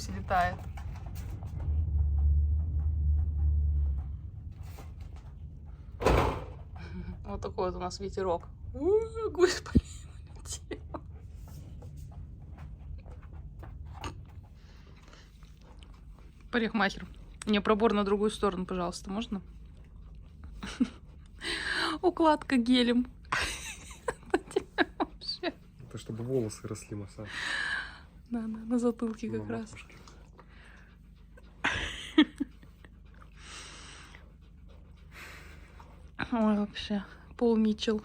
гусь летает. Вот такой вот у нас ветерок. Гусь полетел. Парикмахер. Мне пробор на другую сторону, пожалуйста, можно? Укладка гелем. Это чтобы волосы росли, массаж. Да, на затылке как На раз. макушке. Ой, вообще. Пол Митчелл.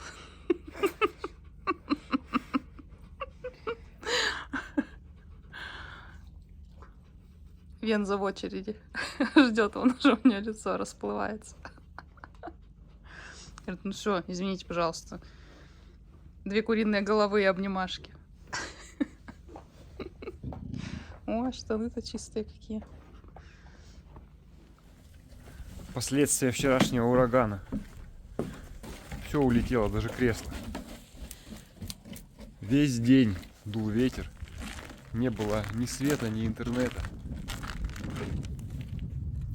Венза в очереди. Ждет, он уже, у меня лицо расплывается. Говорит, ну что, извините, пожалуйста. 2 куриные головы и обнимашки. Ой, штаны-то чистые какие. Последствия вчерашнего урагана. Все улетело, даже кресло. Весь день дул ветер. Не было ни света, ни интернета.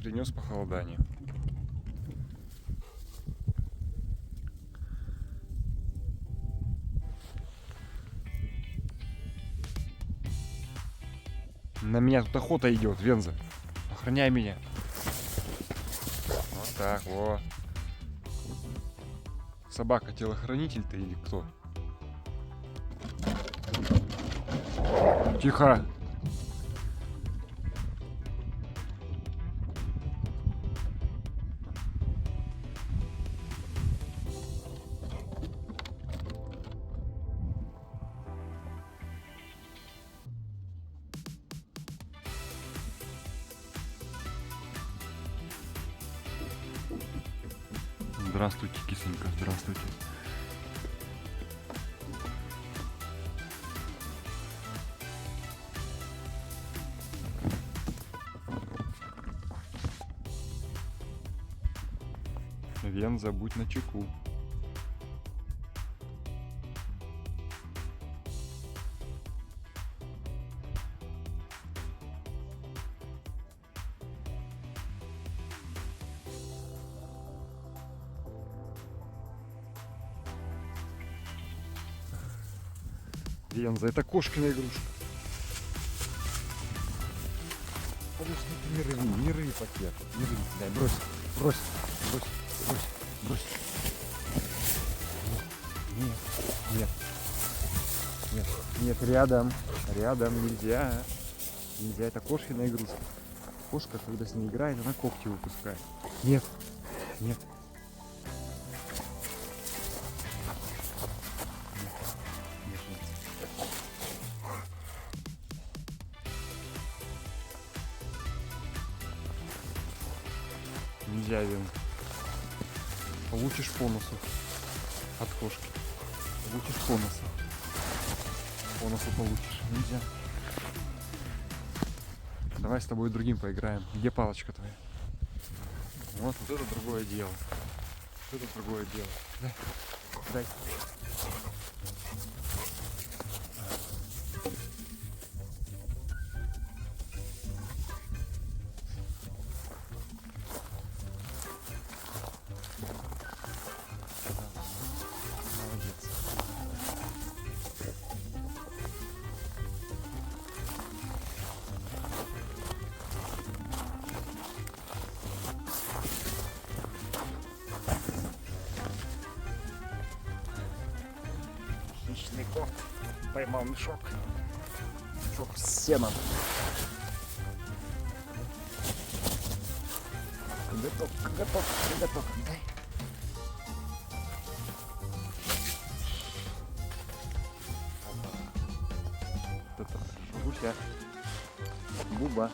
Принес похолодание. На меня тут охота идет, Венза. Охраняй меня. Вот так, во. Собака-телохранитель ты или кто? Тихо. Здравствуйте, кисонька, здравствуйте. Венза, будь начеку. Венза, это кошкина игрушка. Подожди, не рви пакет. Не рви. Дай, брось. Нет, рядом нельзя. Нельзя, это кошкина игрушка. Кошка, когда с ней играет, она когти выпускает. Нет. Нельзя, Вен. Получишь по носу от кошки. Получишь по носу. По носу получишь. Нельзя. Давай с тобой другим поиграем. Где палочка твоя? Вот это другое дело. Вот это другое дело. Дай. Хищный кот поймал мешок. Мешок с сеном. Готов. Дай. Это гуся. Буба.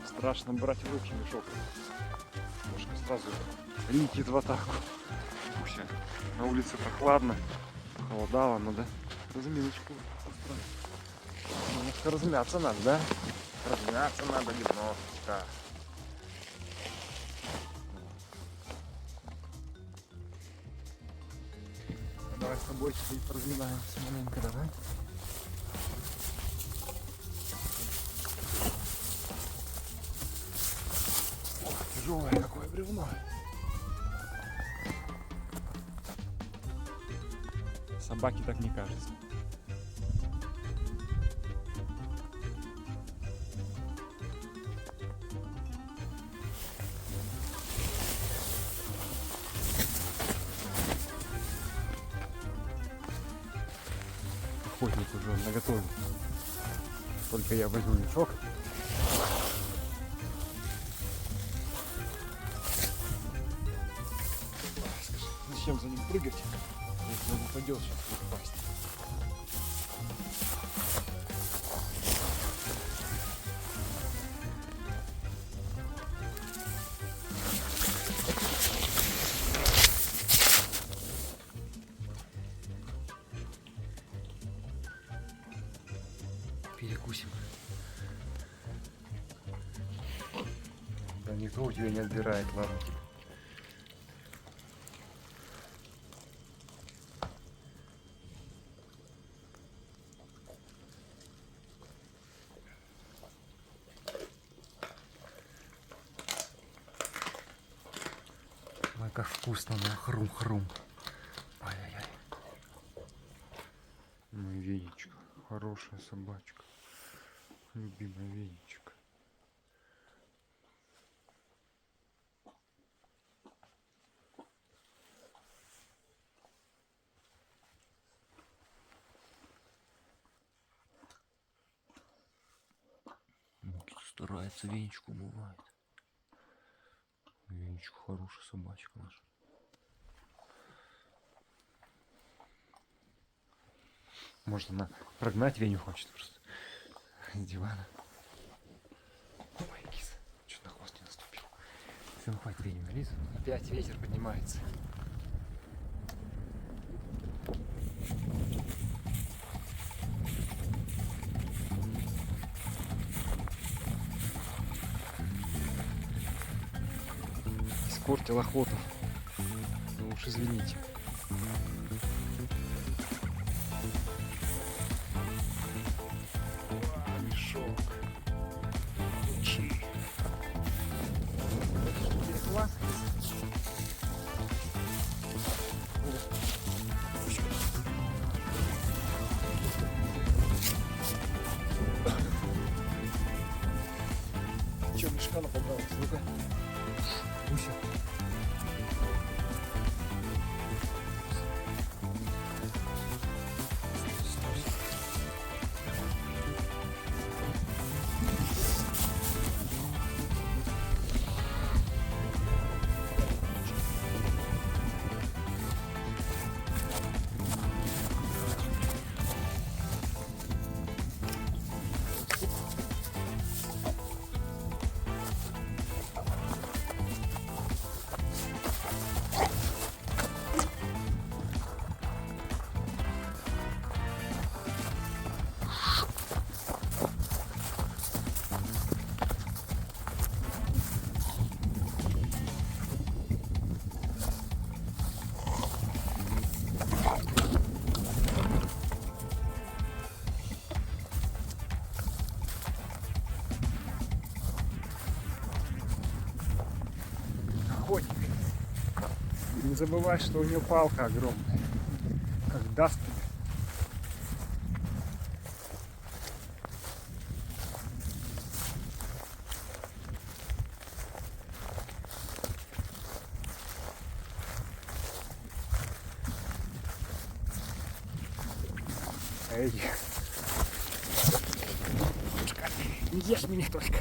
Страшно брать в руки мешок. Кошка сразу летит в атаку. Гуся. На улице прохладно. Холодало, надо разминочку устроить. Немножко размяться надо, да? Размяться надо немножко. Давай с тобой чуть-чуть разминаемся маленько, давай. Тяжелое какое бревно. Собаке так не кажется. Охотник уже наготове. Только я возьму мешок. Скажи, зачем за ним прыгать, если он упадет, сейчас будет пасть? Перекусим. Да никто у тебя не отбирает, ладно. Ой, как вкусно, да, хрум-хрум. Ай-яй-яй. Мой Венечка, хорошая собачка. Любимая Венечка. Старается, Венечку умывает. Венечка хорошая собачка наша. Может, она прогнать Веню хочет просто с дивана. Ой, кис, чуть на хвост не наступил. Все, ну хватит Веню, Лиза. Опять ветер поднимается. Испортил охоту. Ну уж извините. Мешок. Учи. Класс. Че, мешка нападалась? Ну-ка. Пуся. Охотник. Не забывай, что у нее палка огромная. Как даст тебе. Эй. Не ешь меня только.